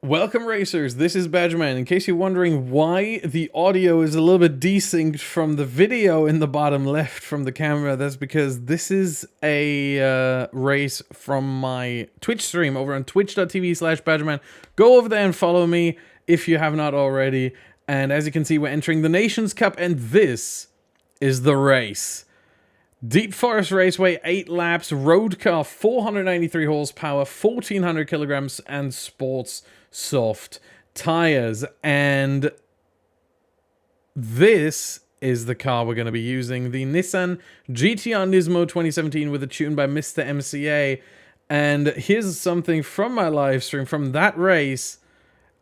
Welcome racers, this is Badgerman. In case you're wondering why the audio is a little bit desynced from the video in the bottom left from the camera, that's because this is a race from my Twitch stream over on twitch.tv/Badgerman. Go over there and follow me if you have not already. And as you can see, we're entering the Nations Cup, and this is the race. Deep Forest Raceway, 8 laps, road car, 493 horsepower, 1400 kilograms, and sports soft tires. And this is the car we're going to be using, the Nissan GT-R Nismo 2017 with a tune by Mr. MCA. And here's something from my live stream from that race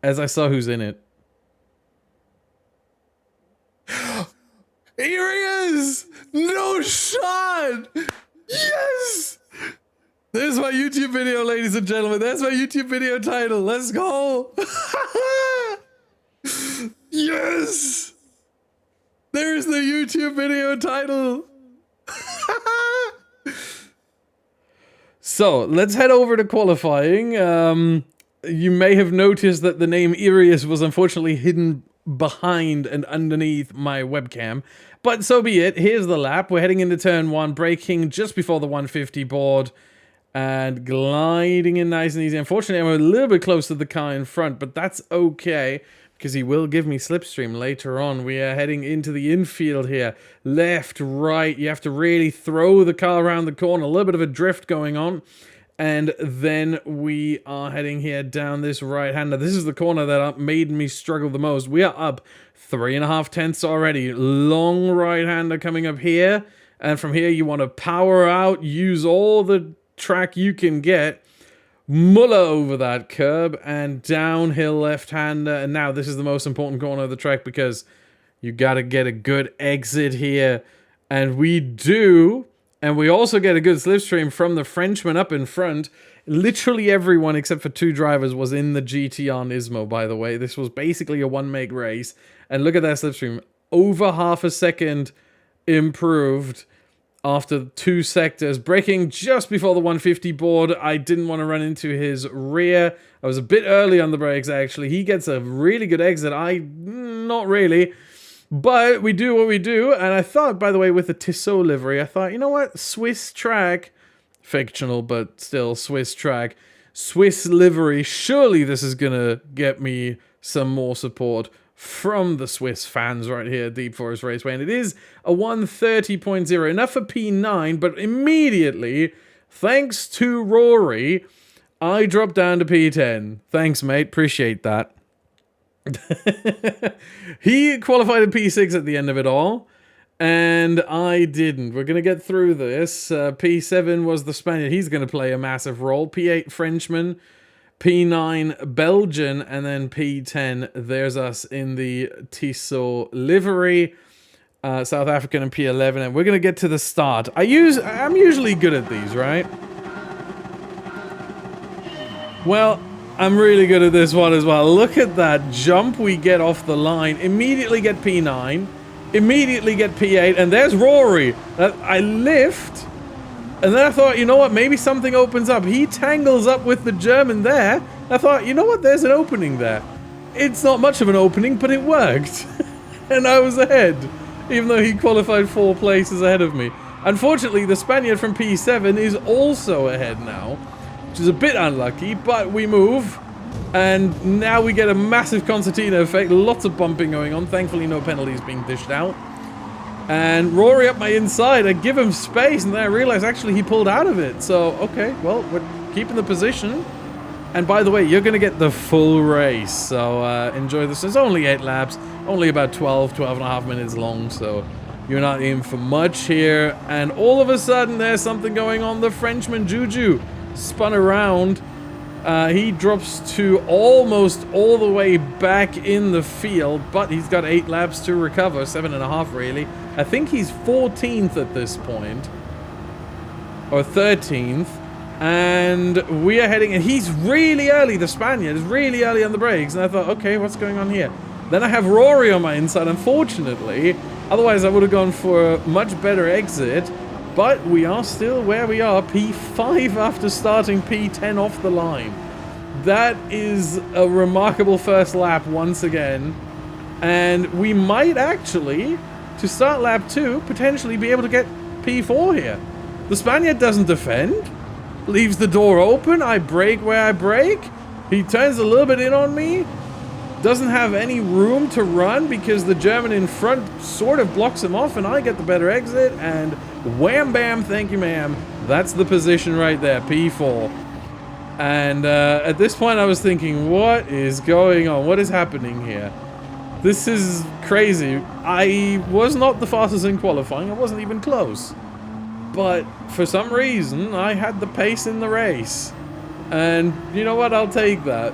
as I saw who's in it. Here he is! No shot! Yes! There's my YouTube video, ladies and gentlemen. That's my YouTube video title. Let's go! Yes! There's the YouTube video title. So, let's head over to qualifying. You may have noticed that the name EERIESSSS was unfortunately hidden behind and underneath my webcam, but so be it. Here's the lap. We're heading into turn 1, braking just before the 150 board and gliding in nice and easy. Unfortunately, I'm a little bit close to the car in front, but that's okay because he will give me slipstream later on. We are heading into the infield here. Left, right. You have to really throw the car around the corner. A little bit of a drift going on. And then we are heading here down this right-hander. This is the corner that made me struggle the most. We are up 3.5 tenths already. Long right-hander coming up here. And from here, you want to power out, use all the track you can get. Muller over that curb and downhill left-hander. And now this is the most important corner of the track because you got to get a good exit here. And we do. And we also get a good slipstream from the Frenchman up in front. Literally everyone except for 2 drivers was in the GT-R Nismo, by the way. This was basically a one-make race. And look at that slipstream. Over half a second improved after 2 sectors. Braking just before the 150 board. I didn't want to run into his rear. I was a bit early on the brakes, actually. He gets a really good exit. Not really. But we do what we do, and I thought, by the way, with the Tissot livery, I thought, you know what, Swiss track, fictional, but still Swiss track, Swiss livery, surely this is gonna get me some more support from the Swiss fans right here at Deep Forest Raceway, and it is a 130.0, enough for P9, but immediately, thanks to Rory, I dropped down to P10. Thanks, mate, appreciate that. He qualified at P6 at the end of it all, and I didn't. We're going to get through this. P7 was the Spaniard. He's going to play a massive role. P8 Frenchman, P9 Belgian, and then P10, there's us in the Tissot livery. South African and P11, and we're going to get to the start. I'm usually good at these, right? Well, I'm really good at this one as well. Look at that jump we get off the line. Immediately get P9. Immediately get P8. And there's Rory. I lift. And then I thought, you know what? Maybe something opens up. He tangles up with the German there. I thought, you know what? There's an opening there. It's not much of an opening, but it worked. And I was ahead. Even though he qualified 4 places ahead of me. Unfortunately, the Spaniard from P7 is also ahead now. Which is a bit unlucky, but we move. And now we get a massive concertina effect. Lots of bumping going on. Thankfully, no penalties being dished out. And Rory up my inside. I give him space, and then I realize actually he pulled out of it. So, okay, well, we're keeping the position. And by the way, you're going to get the full race. So, enjoy this. It's only 8 laps. Only about 12 and a half minutes long. So, you're not in for much here. And all of a sudden, there's something going on. The Frenchman, Juju, spun around. He drops to almost all the way back in the field, but he's got 8 laps to recover, 7.5 really. I think he's 14th at this point, or 13th, and we are heading, and he's really early, the Spaniard is really early on the brakes, and I thought, okay, what's going on here? Then I have Rory on my inside, unfortunately, otherwise I would have gone for a much better exit. But we are still where we are, P5 after starting P10 off the line. That is a remarkable first lap once again. And we might actually, to start lap 2, potentially be able to get P4 here. The Spaniard doesn't defend. Leaves the door open. I brake where I brake. He turns a little bit in on me. Doesn't have any room to run because the German in front sort of blocks him off, and I get the better exit, and wham bam, thank you ma'am. That's the position right there, P4. And at this point I was thinking, what is going on? What is happening here? This is crazy. I was not the fastest in qualifying. I wasn't even close. But for some reason, I had the pace in the race. And you know what? I'll take that.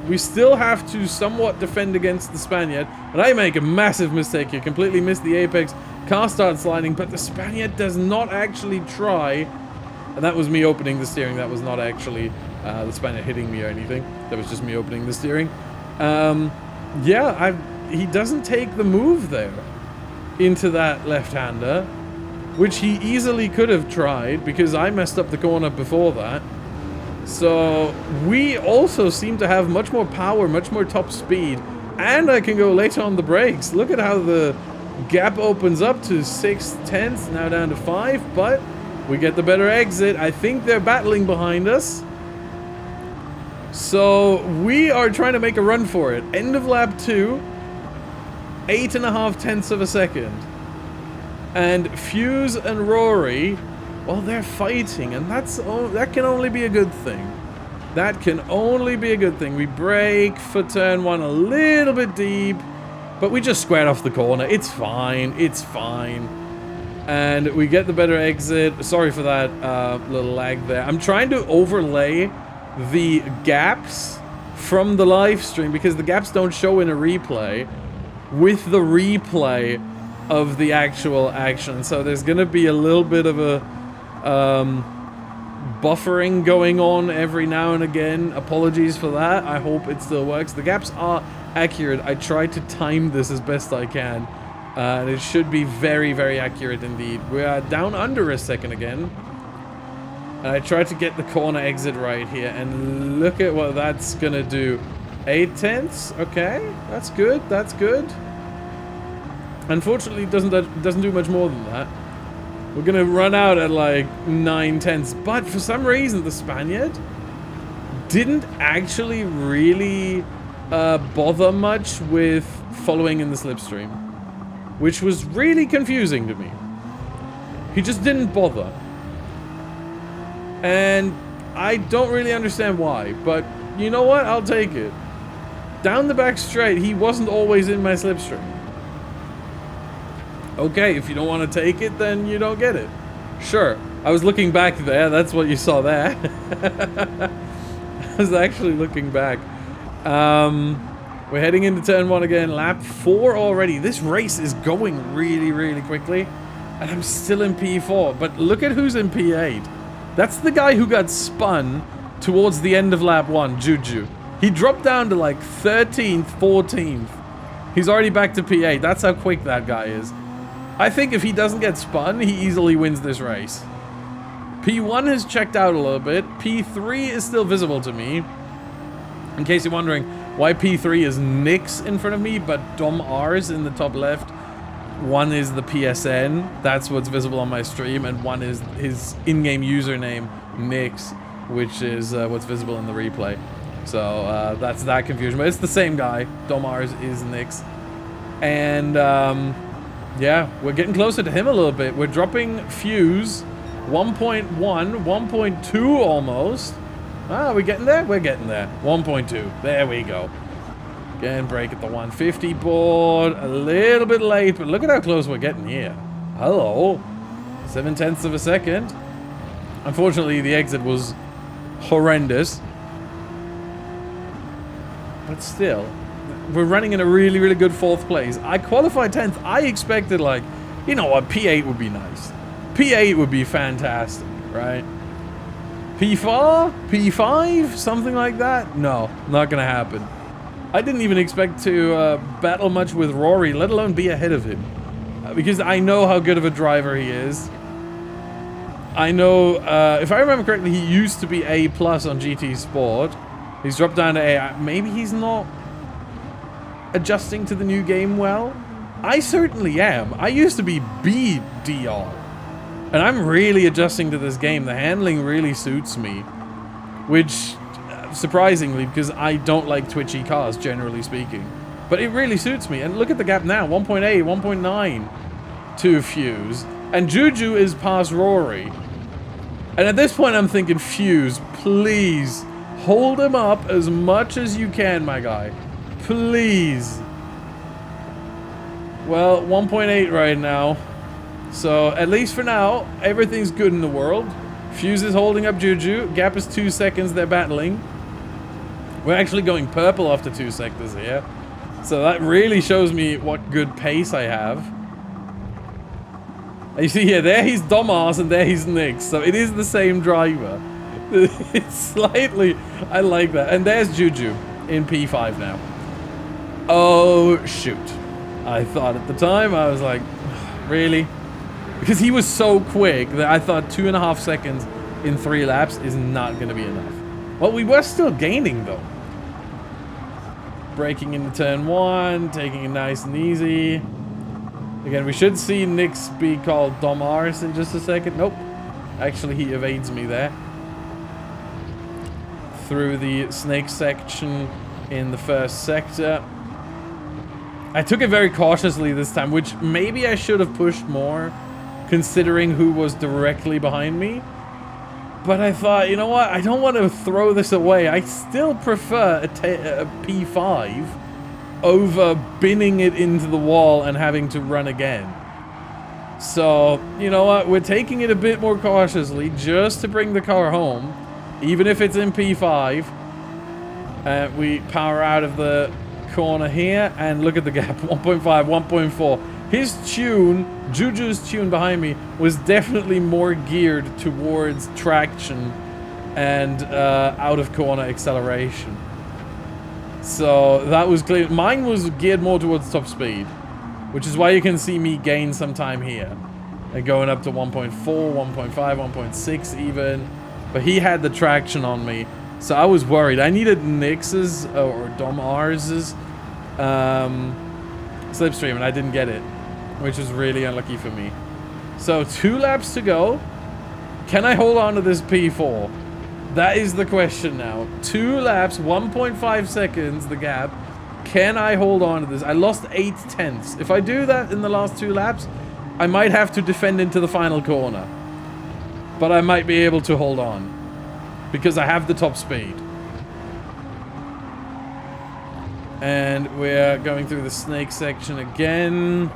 We still have to somewhat defend against the Spaniard. And I make a massive mistake here. Completely missed the apex. Car starts sliding, but the Spaniard does not actually try. And that was me opening the steering. That was not actually the Spaniard hitting me or anything. That was just me opening the steering. Yeah, he doesn't take the move there into that left-hander, which he easily could have tried because I messed up the corner before that. So we also seem to have much more power, much more top speed, and I can go later on the brakes. Look at how the gap opens up to 6/10, now down to 5, but we get the better exit. I think they're battling behind us. So we are trying to make a run for it. End of lap 2, 8.5 tenths of a second. And Fuse and Rory, well, they're fighting, and that can only be a good thing. That can only be a good thing. We brake for turn 1 a little bit deep, but we just squared off the corner. It's fine. It's fine. And we get the better exit. Sorry for that little lag there. I'm trying to overlay the gaps from the live stream because the gaps don't show in a replay with the replay of the actual action. So there's going to be a little bit of a buffering going on every now and again. Apologies for that. I hope it still works. The gaps are accurate. I tried to time this as best I can. And it should be very, very accurate indeed. We are down under a second again. And I tried to get the corner exit right here. And look at what that's going to do. 8 tenths? Okay. That's good. That's good. Unfortunately, it doesn't do much more than that. We're going to run out at like 9 tenths. But for some reason, the Spaniard didn't actually really bother much with following in the slipstream, which was really confusing to me. He just didn't bother. And I don't really understand why, but you know what? I'll take it. Down the back straight, he wasn't always in my slipstream. Okay, if you don't want to take it, then you don't get it. Sure. I was looking back there. That's what you saw there. I was actually looking back. We're heading into turn 1 again. Lap 4 already. This race is going really, really quickly. And I'm still in P4. But look at who's in P8. That's the guy who got spun towards the end of lap 1, Juju. He dropped down to like 13th, 14th. He's already back to P8. That's how quick that guy is. I think if he doesn't get spun, he easily wins this race. P1 has checked out a little bit. P3 is still visible to me. In case you're wondering why P3 is Nix in front of me, but Dom R's in the top left. One is the PSN. That's what's visible on my stream. And one is his in-game username, Nix, which is what's visible in the replay. So that's that confusion. But it's the same guy. Dom R's is Nix. And yeah, we're getting closer to him a little bit. We're dropping Fuse 1.1, 1.2 almost. Ah, we're getting there? We're getting there. 1.2. There we go. Again, brake at the 150 board. A little bit late, but look at how close we're getting here. Hello. 7 tenths of a second. Unfortunately, the exit was horrendous. But still, we're running in a really, really good 4th place. I qualified 10th. I expected, like, you know what, P8 would be nice. P8 would be fantastic, right? P4? P5? Something like that? No, not gonna happen. I didn't even expect to battle much with Rory, let alone be ahead of him. Because I know how good of a driver he is. I know, if I remember correctly, he used to be A+ on GT Sport. He's dropped down to A. Maybe he's not adjusting to the new game well. I certainly am. I used to be BDR. And I'm really adjusting to this game. The handling really suits me. Which, surprisingly, because I don't like twitchy cars, generally speaking. But it really suits me. And look at the gap now. 1.8, 1.9 to Fuse. And Juju is past Rory. And at this point, I'm thinking, Fuse, please hold him up as much as you can, my guy. Please. Well, 1.8 right now. So, at least for now, everything's good in the world. Fuse is holding up Juju. Gap is 2 seconds. They're battling. We're actually going purple after 2 sectors here. So that really shows me what good pace I have. And you see here, there he's Domas and there he's Nix. So it is the same driver. It's slightly... I like that. And there's Juju in P5 now. Oh, shoot. I thought at the time, I was like, really? Because he was so quick that I thought 2.5 seconds in 3 laps is not going to be enough. Well, we were still gaining, though. Braking into turn 1, taking it nice and easy. Again, we should see Nix be called Domars in just a second. Nope. Actually, he evades me there. Through the snake section in the first sector. I took it very cautiously this time, which maybe I should have pushed more, considering who was directly behind me. But I thought, you know what? I don't want to throw this away. I still prefer a P5 over binning it into the wall and having to run again. So, you know what? We're taking it a bit more cautiously just to bring the car home, even if it's in P5. We power out of the corner here and look at the gap. 1.5, 1.4. His tune, Juju's tune behind me, was definitely more geared towards traction and out of corner acceleration. So that was clear. Mine was geared more towards top speed, which is why you can see me gain some time here. And going up to 1.4, 1.5, 1.6 even. But he had the traction on me. So I was worried. I needed Nix's or Dom R's slipstream, and I didn't get it, which was really unlucky for me. So 2 laps to go. Can I hold on to this P4? That is the question now. 2 laps, 1.5 seconds, the gap. Can I hold on to this? I lost 8 tenths. If I do that in the last 2 laps, I might have to defend into the final corner. But I might be able to hold on, because I have the top speed. And we're going through the snake section again.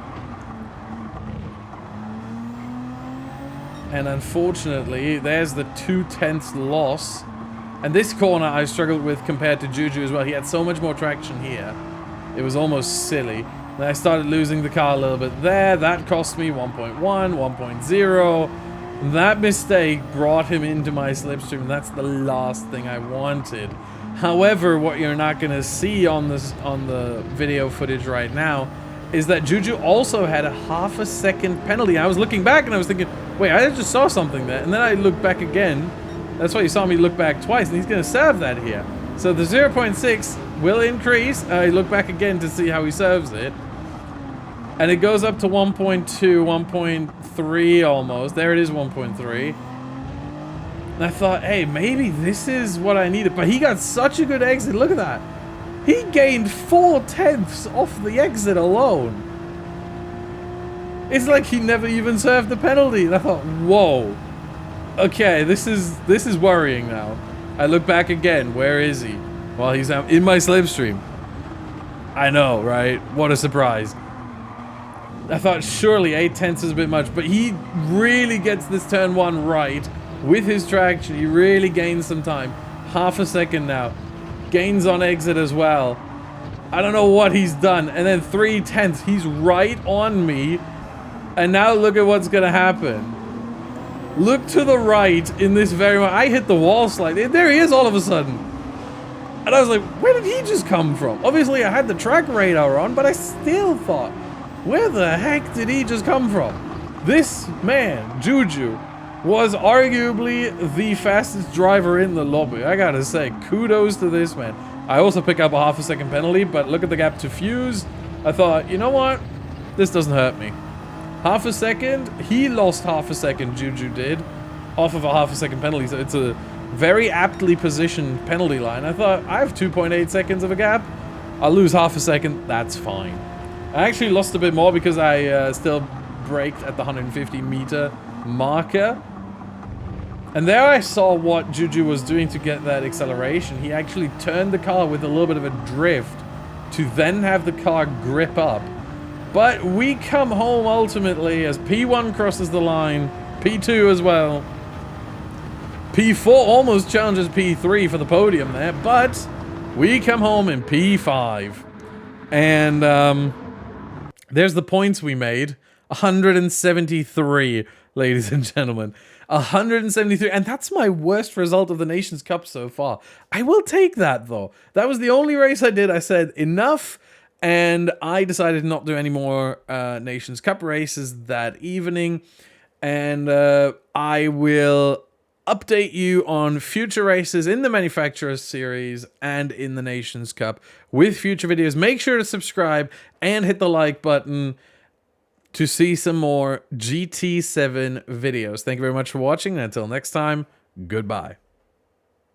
And unfortunately, there's the 2 tenths loss. And this corner I struggled with compared to Juju as well. He had so much more traction here. It was almost silly. Then I started losing the car a little bit there. That cost me 1.1, 1.0. That mistake brought him into my slipstream. That's the last thing I wanted. However, what you're not going to see on the video footage right now is that Juju also had a ½ second penalty. I was looking back and I was thinking, wait, I just saw something there. And then I looked back again. That's why you saw me look back twice, and he's going to serve that here. So the 0.6 will increase. I look back again to see how he serves it. And it goes up to 1.2, 1.3 almost. There it is, 1.3. And I thought, hey, maybe this is what I needed. But he got such a good exit. Look at that. He gained 4 tenths off the exit alone. It's like he never even served the penalty. And I thought, whoa. Okay, this is worrying now. I look back again. Where is he? Well, he's in my slipstream. I know, right? What a surprise. I thought surely 8 tenths is a bit much, but he really gets this turn 1 right with his traction. He really gains some time. ½ second now. Gains on exit as well. I don't know what he's done. And then 3 tenths. He's right on me. And now look at what's going to happen. Look to the right in this very moment. I hit the wall slightly. There he is all of a sudden. And I was like, where did he just come from? Obviously, I had the track radar on, but I still thought, where the heck did he just come from? This man, Juju, was arguably the fastest driver in the lobby. I gotta say, kudos to this man. I also pick up a half a second penalty, but look at the gap to Fuse. I thought, you know what? This doesn't hurt me. Half a second, he lost half a second, Juju did, off of a half a second penalty, so it's a very aptly positioned penalty line. I thought, I have 2.8 seconds of a gap, I'll lose half a second, that's fine. I actually lost a bit more because I still braked at the 150 meter marker. And there I saw what Juju was doing to get that acceleration. He actually turned the car with a little bit of a drift to then have the car grip up. But we come home ultimately as P1 crosses the line, P2 as well. P4 almost challenges P3 for the podium there, but we come home in P5. And there's the points we made. 173, ladies and gentlemen. 173, and that's my worst result of the Nations Cup so far. I will take that, though. That was the only race I did. I said, enough, and I decided not to do any more Nations Cup races that evening, and I will update you on future races in the Manufacturers Series and in the Nations Cup with future videos. Make sure to subscribe and hit the like button to see some more GT7 videos. Thank you very much for watching, and until next time, goodbye.